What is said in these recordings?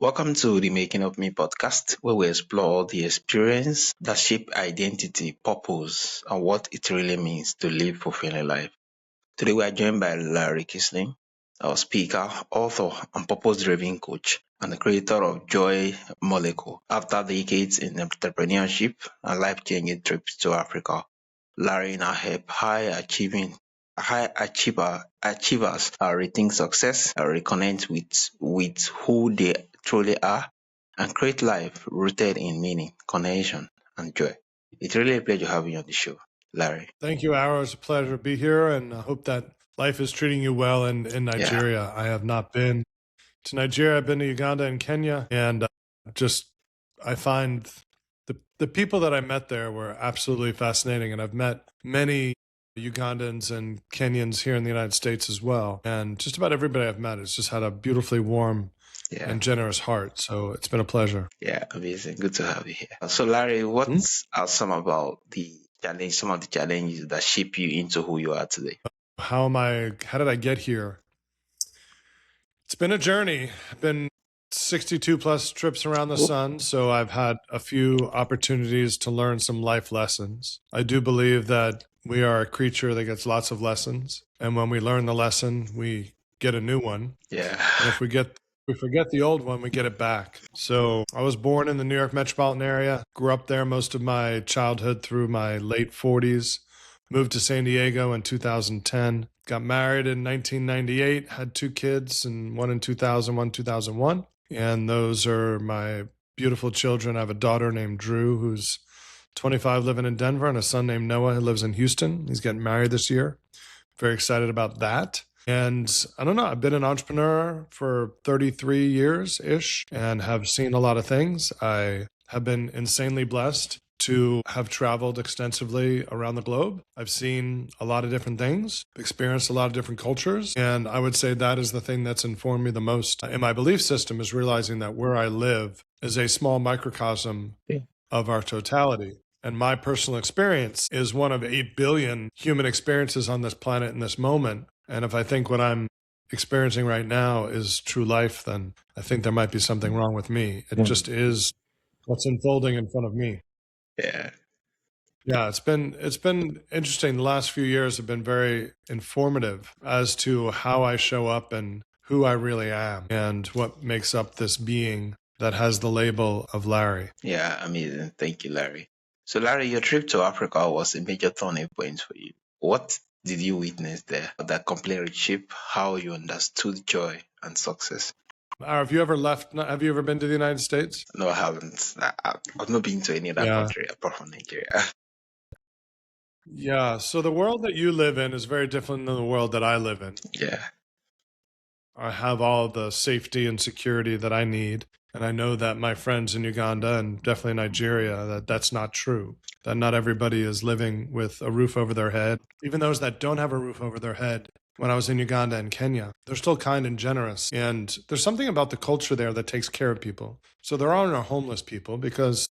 Welcome to the Making of Me podcast, where we explore the experience that shape identity, purpose, and what it really means to live fulfilling life. Today, we are joined by Larry Kesslin, our speaker, author, and purpose-driven coach, and the creator of Joy Molecule. After decades in entrepreneurship and life-changing trips to Africa, Larry now help high achievers rethink success, reconnect with who they truly are, and create life rooted in meaning, connection, and joy. It's really a pleasure having you on the show, Larry. Thank you, Arrow. It's a pleasure to be here, and I hope that life is treating you well in Yeah, Nigeria. I have not been to Nigeria. I've been to Uganda and Kenya, and I find the people that I met there were absolutely fascinating, and I've met many Ugandans and Kenyans here in the United States as well. And just about everybody I've met has just had a beautifully warm yeah, and generous heart. So it's been a pleasure. yeah, amazing. Good to have you here. So, Larry, what are some of the challenges that shape you into who you are today? How did I get here? It's been a journey. I've been 62 plus trips around the sun, so I've had a few opportunities to learn some life lessons. I do believe that we are a creature that gets lots of lessons, and when we learn the lesson, we get a new one. Yeah, And if we forget the old one, we get it back. So I was born in the New York metropolitan area, grew up there most of my childhood through my late 40s, moved to San Diego in 2010, got married in 1998, had two kids, and one in 2000, one in 2001. And those are my beautiful children. I have a daughter named Drew, who's 25, living in Denver, and a son named Noah, who lives in Houston. He's getting married this year. Very excited about that. And I don't know, I've been an entrepreneur for 33 years-ish and have seen a lot of things. I have been insanely blessed to have traveled extensively around the globe. I've seen a lot of different things, experienced a lot of different cultures, and I would say that is the thing that's informed me the most in my belief system, is realizing that where I live is a small microcosm of our totality. And my personal experience is one of 8 billion human experiences on this planet in this moment. And if I think what I'm experiencing right now is true life, then I think there might be something wrong with me. It just is what's unfolding in front of me. yeah, Yeah, it's been interesting. The last few years have been very informative as to how I show up and who I really am and what makes up this being that has the label of Larry. yeah, amazing. Thank you, Larry. So, Larry, your trip to Africa was a major turning point for you. What did you witness there that completely reshaped how you understood joy and success? Have you ever have you ever been to the United States? No, I haven't. I've not been to any other Yeah. country apart from Nigeria. Yeah. So the world that you live in is very different than the world that I live in. Yeah, I have all the safety and security that I need. And I know that my friends in Uganda and definitely Nigeria, that's not true. That not everybody is living with a roof over their head. Even those that don't have a roof over their head, when I was in Uganda and Kenya, they're still kind and generous. And there's something about the culture there that takes care of people. So there are no homeless people because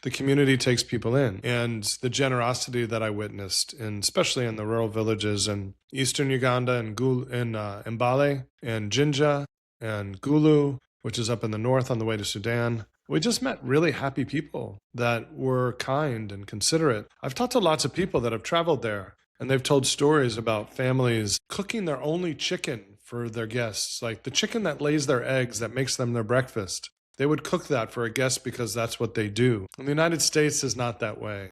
the community takes people in. And the generosity that I witnessed, and especially in the rural villages in eastern Uganda and Mbale and Jinja and Gulu, which is up in the north on the way to Sudan, we just met really happy people that were kind and considerate. I've talked to lots of people that have traveled there, and they've told stories about families cooking their only chicken for their guests, like the chicken that lays their eggs, that makes them their breakfast. They would cook that for a guest because that's what they do. And the United States is not that way.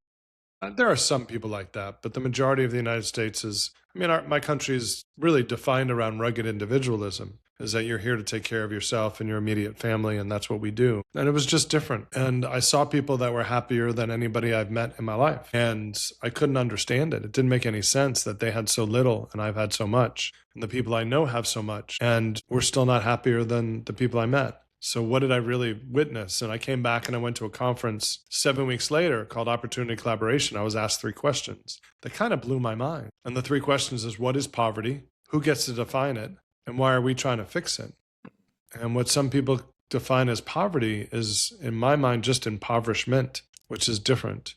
There are some people like that, but the majority of the United States is, my country is really defined around rugged individualism, is that you're here to take care of yourself and your immediate family, and that's what we do. And it was just different. And I saw people that were happier than anybody I've met in my life. And I couldn't understand it. It didn't make any sense that they had so little and I've had so much. And the people I know have so much. And we're still not happier than the people I met. So what did I really witness? And I came back and I went to a conference 7 weeks later called Opportunity Collaboration. I was asked 3 questions that kind of blew my mind. And the 3 questions is, what is poverty? Who gets to define it? And why are we trying to fix it? And what some people define as poverty is, in my mind, just impoverishment, which is different.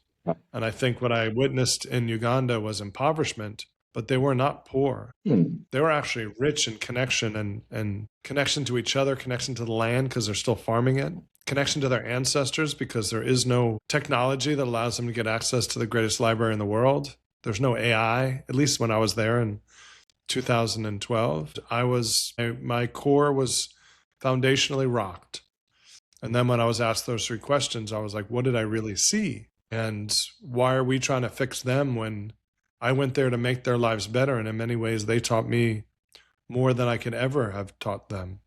And I think what I witnessed in Uganda was impoverishment, but they were not poor. Hmm. They were actually rich in connection and connection to each other, connection to the land because they're still farming it, connection to their ancestors because there is no technology that allows them to get access to the greatest library in the world. There's no AI, at least when I was there in 2012. My core was foundationally rocked. And then when I was asked those three questions, I was like, what did I really see? And why are we trying to fix them when I went there to make their lives better? And in many ways, they taught me more than I could ever have taught them.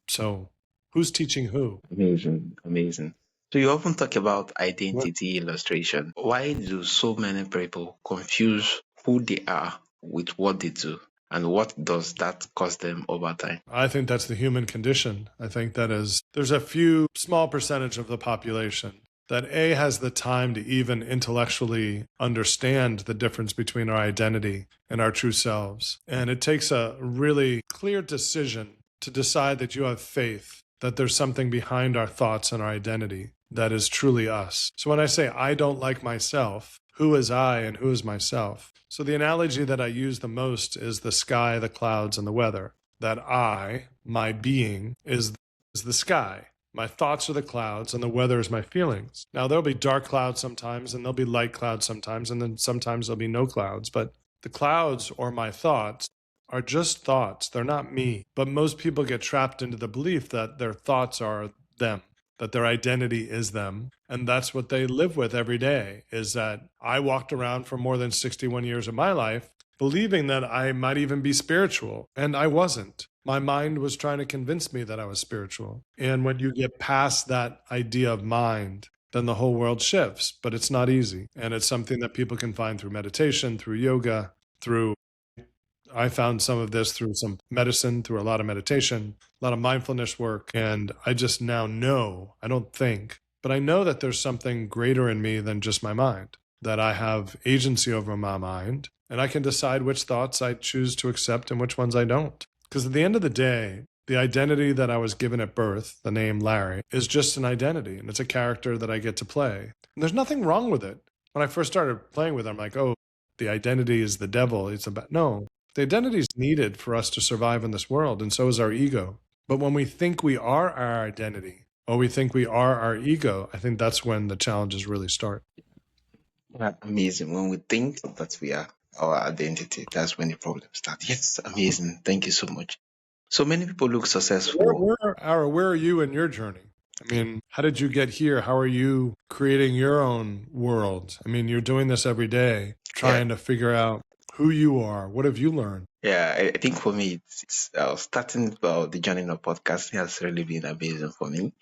So who's teaching who? Amazing, amazing. So you often talk about identity illustration. Why do so many people confuse who they are with what they do? And what does that cost them over time? I think that's the human condition. I think there's a few small percentage of the population that has the time to even intellectually understand the difference between our identity and our true selves. And it takes a really clear decision to decide that you have faith, that there's something behind our thoughts and our identity that is truly us. So when I say I don't like myself, who is I and who is myself? So the analogy that I use the most is the sky, the clouds, and the weather. That I, my being, is the sky. My thoughts are the clouds, and the weather is my feelings. Now, there'll be dark clouds sometimes, and there'll be light clouds sometimes, and then sometimes there'll be no clouds. But the clouds, or my thoughts, are just thoughts. They're not me. But most people get trapped into the belief that their thoughts are them, that their identity is them. And that's what they live with every day, is that I walked around for more than 61 years of my life believing that I might even be spiritual, and I wasn't. My mind was trying to convince me that I was spiritual. And when you get past that idea of mind, then the whole world shifts, but it's not easy. And it's something that people can find through meditation, through yoga, I found some of this through some medicine, through a lot of meditation, a lot of mindfulness work. And I just now know, I don't think, but I know that there's something greater in me than just my mind, that I have agency over my mind, and I can decide which thoughts I choose to accept and which ones I don't. Because at the end of the day, the identity that I was given at birth, the name Larry, is just an identity, and it's a character that I get to play. And there's nothing wrong with it. When I first started playing with it, I'm like, oh, the identity is the devil. It's about, no. The identity is needed for us to survive in this world, and so is our ego. But when we think we are our identity, or we think we are our ego, I think that's when the challenges really start. Amazing. When we think that we are our identity, that's when the problems start. Yes, amazing. Thank you so much. So many people look successful. Where are you in your journey? I mean, how did you get here? How are you creating your own world? I mean, you're doing this every day, trying to figure out who you are. What have you learned? Yeah, I think for me, it's starting the journey of podcasting has really been amazing for me.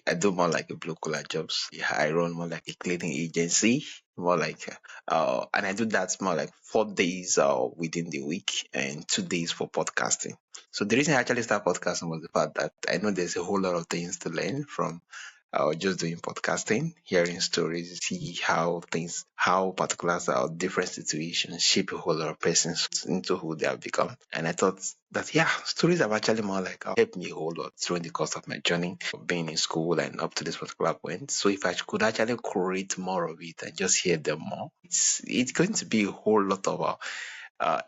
I do more like a blue collar jobs. I run more like a cleaning agency, more like, and I do that more like 4 days within the week and 2 days for podcasting. So the reason I actually started podcasting was the fact that I know there's a whole lot of things to learn from just doing podcasting, hearing stories, see how particulars or different situations shape a whole lot of persons into who they have become. And I thought that, stories have actually more like helped me a whole lot during the course of my journey of being in school and up to this particular point. So if I could actually create more of it and just hear them more, it's going to be a whole lot of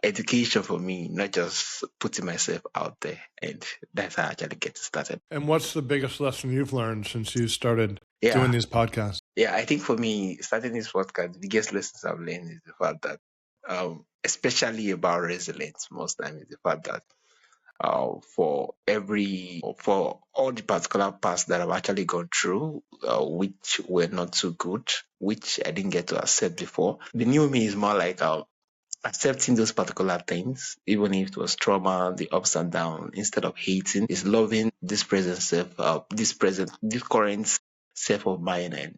education for me, not just putting myself out there. And that's how I actually get started. And what's the biggest lesson you've learned since you started doing these podcasts? Yeah, I think for me, starting this podcast, the biggest lessons I've learned is the fact that, especially about resilience, most times is the fact that for all the particular paths that I've actually gone through, which were not too good, which I didn't get to accept before, the new me is more like accepting those particular things, even if it was trauma, the ups and downs, instead of hating, is loving this present self, this current self of mine, and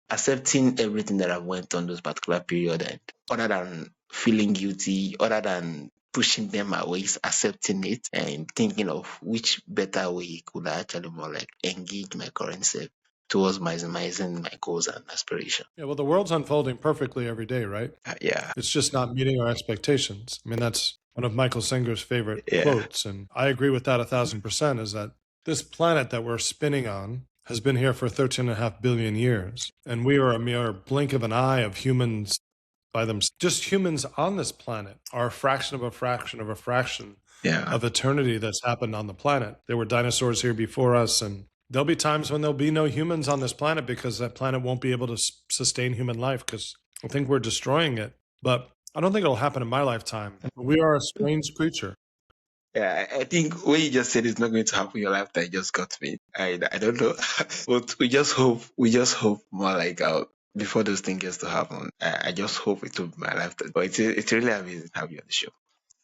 accepting everything that I went on those particular period, and other than feeling guilty, other than pushing them away, is accepting it and thinking of which better way could I actually more like engage my current self towards maximizing my goals and aspirations. Yeah, well, the world's unfolding perfectly every day, right? It's just not meeting our expectations. I mean, that's one of Michael Singer's favorite quotes, and I agree with that 1,000%, is that this planet that we're spinning on has been here for 13.5 billion years, and we are a mere blink of an eye of humans by them. Just humans on this planet are a fraction of a fraction of a fraction Yeah. of eternity that's happened on the planet. There were dinosaurs here before us, and there'll be times when there'll be no humans on this planet because that planet won't be able to sustain human life because I think we're destroying it. But I don't think it'll happen in my lifetime. We are a strange creature. Yeah, I think when you just said it's not going to happen in your lifetime, it just got me. I don't know, but we just hope more like before those things gets to happen. I just hope it will be my lifetime. But it's really amazing having you on the show.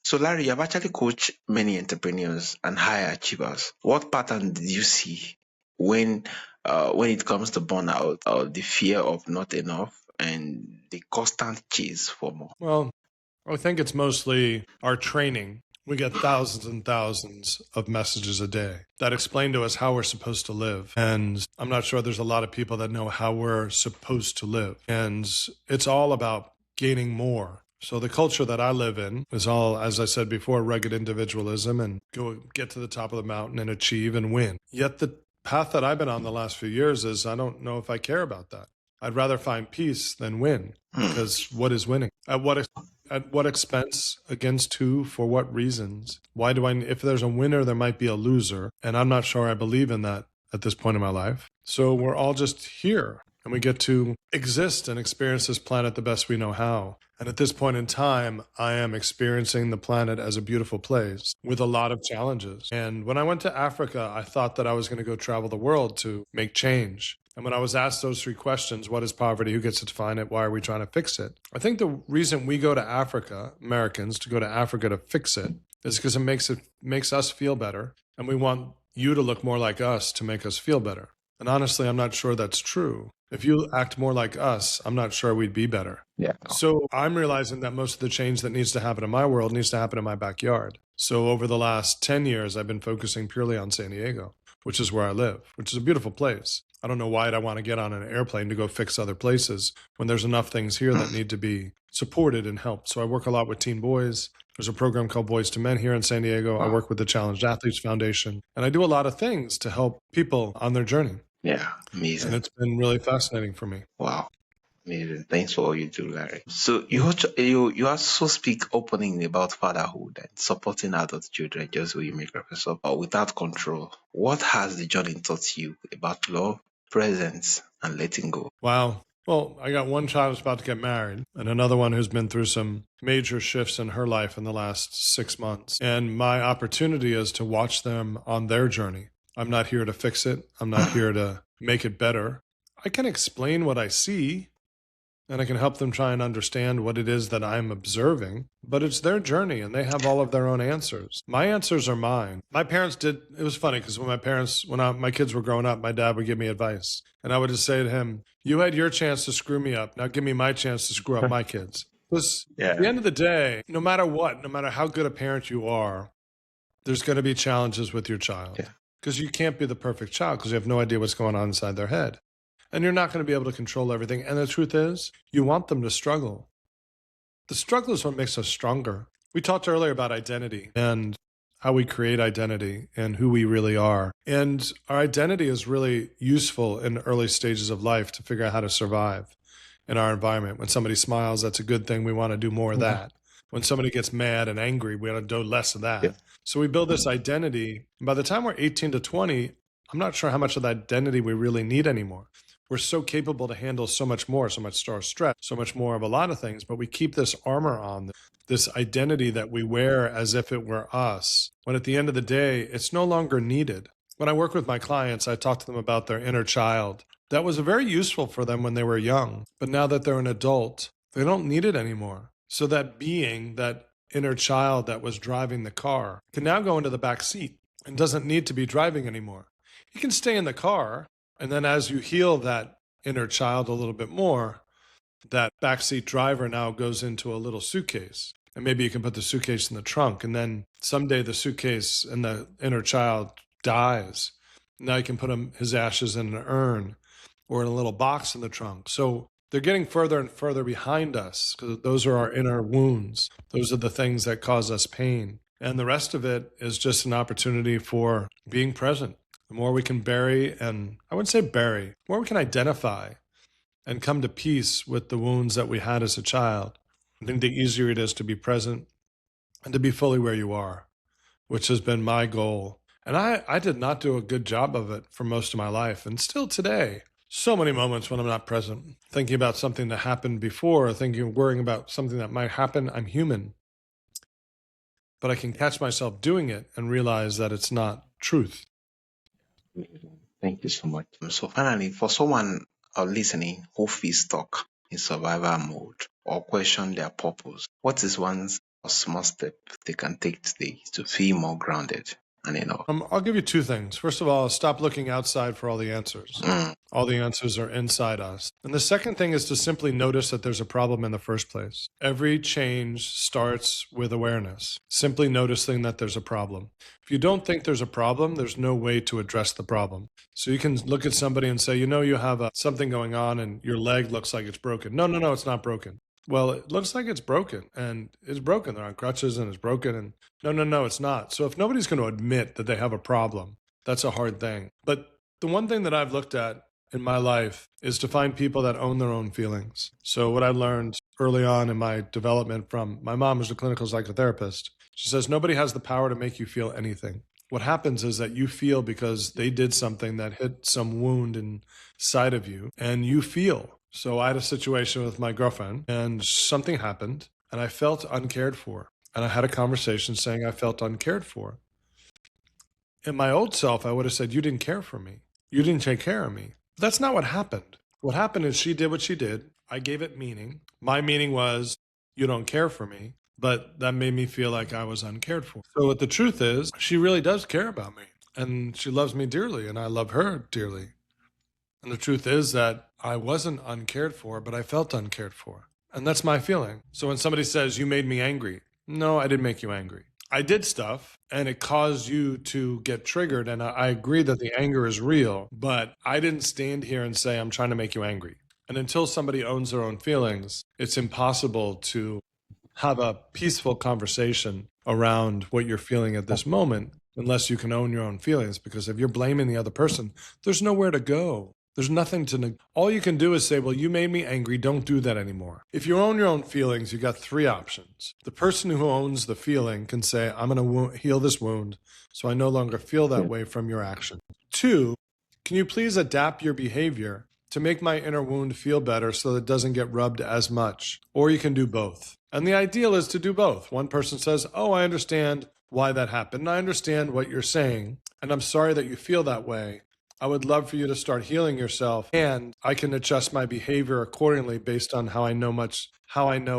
So Larry, you've actually coached many entrepreneurs and high achievers. What pattern did you see when it comes to burnout or the fear of not enough and the constant chase for more? Well, I think it's mostly our training. We get thousands and thousands of messages a day that explain to us how we're supposed to live. And I'm not sure there's a lot of people that know how we're supposed to live. And it's all about gaining more. So the culture that I live in is all, as I said before, rugged individualism and go get to the top of the mountain and achieve and win. Yet the path that I've been on the last few years is I don't know if I care about that. I'd rather find peace than win, because what is winning? At what expense? Against who? For what reasons? Why do if there's a winner, there might be a loser. And I'm not sure I believe in that at this point in my life. So we're all just here and we get to exist and experience this planet the best we know how. And at this point in time, I am experiencing the planet as a beautiful place with a lot of challenges. And when I went to Africa, I thought that I was going to go travel the world to make change. And when I was asked those three questions, what is poverty? Who gets to define it? Why are we trying to fix it? I think the reason we go to Africa, Americans, to go to Africa to fix it, is because it makes us feel better. And we want you to look more like us to make us feel better. And honestly, I'm not sure that's true. If you act more like us, I'm not sure we'd be better. Yeah. So I'm realizing that most of the change that needs to happen in my world needs to happen in my backyard. So over the last 10 years, I've been focusing purely on San Diego, which is where I live, which is a beautiful place. I don't know why I'd want to get on an airplane to go fix other places when there's enough things here that need to be supported and helped. So I work a lot with teen boys. There's a program called Boys to Men here in San Diego. I work with the Challenged Athletes Foundation, and I do a lot of things to help people on their journey. Yeah, amazing. And it's been really fascinating for me. Wow. Amazing. Thanks for all you do, Larry. So you also speak openly about fatherhood and supporting adult children, just so you make reference of, without control. What has the journey taught you about love, presence, and letting go? Wow. Well, I got one child who's about to get married and another one who's been through some major shifts in her life in the last 6 months. And my opportunity is to watch them on their journey. I'm not here to fix it. I'm not here to make it better. I can explain what I see and I can help them try and understand what it is that I'm observing, but it's their journey and they have all of their own answers. My answers are mine. My parents it was funny because when my kids were growing up, my dad would give me advice and I would just say to him, you had your chance to screw me up. Now give me my chance to screw up my kids. Because at the end of the day, no matter what, no matter how good a parent you are, there's going to be challenges with your child. Because you can't be the perfect child because you have no idea what's going on inside their head. And you're not going to be able to control everything. And the truth is, you want them to struggle. The struggle is what makes us stronger. We talked earlier about identity and how we create identity and who we really are. And our identity is really useful in early stages of life to figure out how to survive in our environment. When somebody smiles, that's a good thing. We want to do more of that. When somebody gets mad and angry, we want to do less of that. So we build this identity. And by the time we're 18 to 20, I'm not sure how much of that identity we really need anymore. We're so capable to handle so much more, so much stress, so much more of a lot of things, but we keep this armor on, this identity that we wear as if it were us, when at the end of the day, it's no longer needed. When I work with my clients, I talk to them about their inner child. That was very useful for them when they were young, but now that they're an adult, they don't need it anymore. So that being, that inner child that was driving the car, can now go into the back seat and doesn't need to be driving anymore. He can stay in the car. And then as you heal that inner child a little bit more, that backseat driver now goes into a little suitcase. And maybe you can put the suitcase in the trunk. And then someday the suitcase and the inner child dies. Now you can put his ashes in an urn or in a little box in the trunk. So they're getting further and further behind us because those are our inner wounds. Those are the things that cause us pain. And the rest of it is just an opportunity for being present. The more we can bury, and I wouldn't say bury, the more we can identify and come to peace with the wounds that we had as a child, I think the easier it is to be present and to be fully where you are, which has been my goal. And I did not do a good job of it for most of my life, and still today. So many moments when I'm not present, thinking about something that happened before, worrying about something that might happen. I'm human. But I can catch myself doing it and realize that it's not truth. Thank you so much. So finally, for someone listening who feels stuck in survival mode or question their purpose, what is one small step they can take today to feel more grounded and enough? I'll give you two things. First of all, stop looking outside for all the answers. All the answers are inside us. And the second thing is to simply notice that there's a problem in the first place. Every change starts with awareness, simply noticing that there's a problem. If you don't think there's a problem, there's no way to address the problem. So you can look at somebody and say, you have something going on and your leg looks like it's broken. No, it's not broken. Well, it looks like it's broken, and it's broken. They're on crutches and it's broken, and no, it's not. So if nobody's going to admit that they have a problem, that's a hard thing. But the one thing that I've looked at in my life is to find people that own their own feelings. So what I learned early on in my development from my mom, who's a clinical psychotherapist, she says, nobody has the power to make you feel anything. What happens is that you feel because they did something that hit some wound inside of you, and you feel. So I had a situation with my girlfriend, and something happened, and I felt uncared for. And I had a conversation saying I felt uncared for. In my old self, I would have said, you didn't care for me. You didn't take care of me. But that's not what happened. What happened is she did what she did. I gave it meaning. My meaning was, you don't care for me. But that made me feel like I was uncared for. So what the truth is, she really does care about me. And she loves me dearly, and I love her dearly. And the truth is that I wasn't uncared for, but I felt uncared for. And that's my feeling. So when somebody says, you made me angry, no, I didn't make you angry. I did stuff, and it caused you to get triggered. And I agree that the anger is real, but I didn't stand here and say, I'm trying to make you angry. And until somebody owns their own feelings, it's impossible to have a peaceful conversation around what you're feeling at this moment, unless you can own your own feelings. Because if you're blaming the other person, there's nowhere to go. There's nothing to, all you can do is say, well, you made me angry. Don't do that anymore. If you own your own feelings, you got three options. The person who owns the feeling can say, I'm going to heal this wound so I no longer feel that way from your action. Two, can you please adapt your behavior to make my inner wound feel better so that it doesn't get rubbed as much? Or you can do both. And the ideal is to do both. One person says, oh, I understand why that happened. I understand what you're saying, and I'm sorry that you feel that way. I would love for you to start healing yourself, and I can adjust my behavior accordingly based on how I know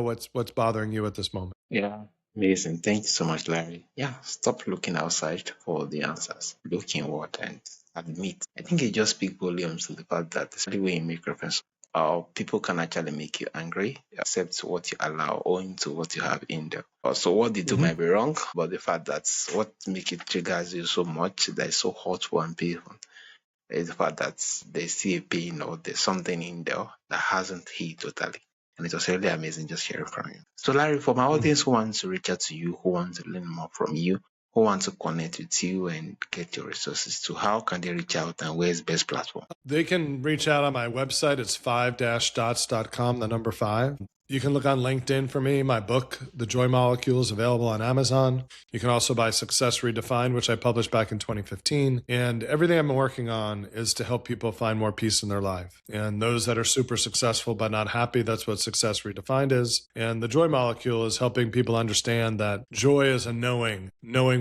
what's bothering you at this moment. Yeah, amazing. Thank you so much, Larry. Yeah, stop looking outside for the answers. Look inward and admit. I think it just speaks volumes to the fact that, especially when you make reference, people can actually make you angry, accept what you allow owing to what you have in there. So what they do might be wrong, but the fact that what make it triggers you so much, that is so hurtful and painful, is the fact that they see a pain or there's something in there that hasn't healed totally. And it was really amazing just hearing from you. So Larry, for my audience who wants to reach out to you, who wants to learn more from you, who wants to connect with you and get your resources to, how can they reach out and where's best platform? They can reach out on my website. It's 5-dots.com, the number 5. You can look on LinkedIn for me. My book, The Joy Molecule, is available on Amazon. You can also buy Success Redefined, which I published back in 2015. And everything I'm working on is to help people find more peace in their life. And those that are super successful but not happy, that's what Success Redefined is. And The Joy Molecule is helping people understand that joy is a knowing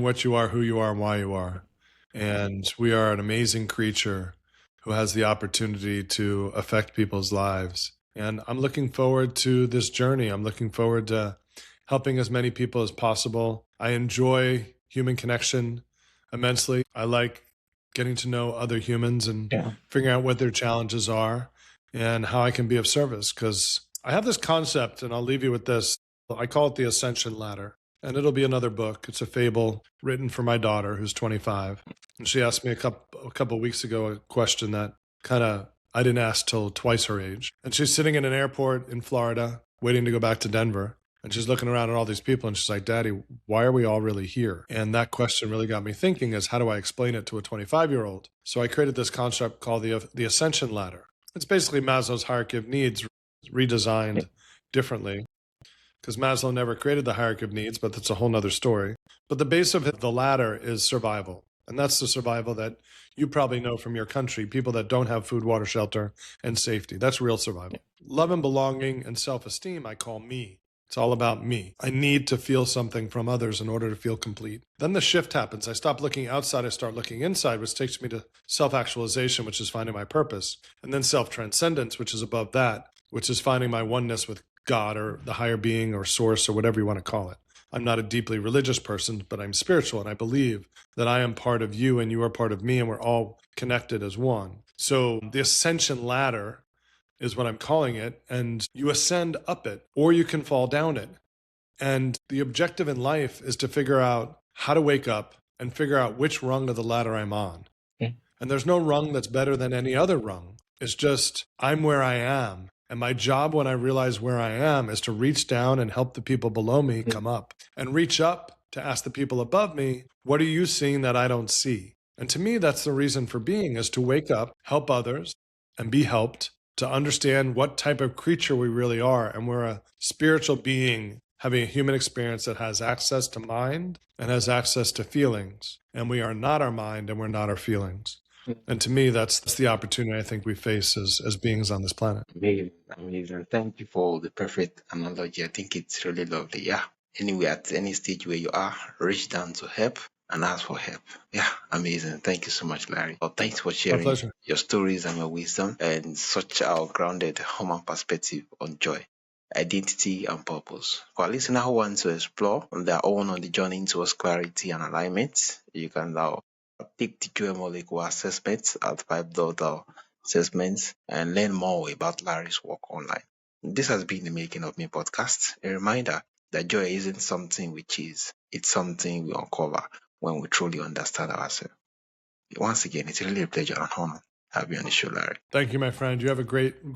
what you are, who you are, and why you are. And we are an amazing creature who has the opportunity to affect people's lives. And I'm looking forward to this journey. I'm looking forward to helping as many people as possible. I enjoy human connection immensely. I like getting to know other humans and figuring out what their challenges are and how I can be of service. Because I have this concept, and I'll leave you with this. I call it the Ascension Ladder. And it'll be another book. It's a fable written for my daughter, who's 25. And she asked me a couple of weeks ago a question that I didn't ask till twice her age. And she's sitting in an airport in Florida, waiting to go back to Denver. And she's looking around at all these people, and she's like, Daddy, why are we all really here? And that question really got me thinking, is how do I explain it to a 25-year-old? So I created this concept called the Ascension Ladder. It's basically Maslow's hierarchy of needs redesigned differently. because Maslow never created the hierarchy of needs, but that's a whole nother story. But the base of the ladder is survival. And that's the survival that you probably know from your country, people that don't have food, water, shelter, and safety. That's real survival. Love and belonging and self-esteem, I call me. It's all about me. I need to feel something from others in order to feel complete. Then the shift happens. I stop looking outside, I start looking inside, which takes me to self-actualization, which is finding my purpose. And then self-transcendence, which is above that, which is finding my oneness with God or the higher being or source or whatever you want to call it. I'm not a deeply religious person, but I'm spiritual, and I believe that I am part of you and you are part of me, and we're all connected as one. So the ascension ladder is what I'm calling it, and you ascend up it, or you can fall down it. And the objective in life is to figure out how to wake up and figure out which rung of the ladder I'm on. And there's no rung that's better than any other rung. It's just, I'm where I am. And my job when I realize where I am is to reach down and help the people below me come up, and reach up to ask the people above me, what are you seeing that I don't see? And to me, that's the reason for being, is to wake up, help others, and be helped, to understand what type of creature we really are. And we're a spiritual being having a human experience that has access to mind and has access to feelings. And we are not our mind and we're not our feelings. And to me, that's the opportunity I think we face as beings on this planet. Amazing, amazing. Thank you for the perfect analogy. I think it's really lovely. Yeah. Anyway, at any stage where you are, reach down to help and ask for help. Yeah, amazing. Thank you so much, Larry. Well, thanks for My sharing pleasure. your stories and your wisdom and such a grounded human perspective on joy, identity, and purpose. For our listener who wants to explore on their own on the journey towards clarity and alignment, you can now take the joy molecule assessment at $5 assessments and learn more about Larry's work online. This has been the Making of Me podcast, a reminder that joy isn't something we chase, it's something we uncover when we truly understand ourselves. Once again, it's really a pleasure and honor to have you on the show, Larry. Thank you, my friend. You have a great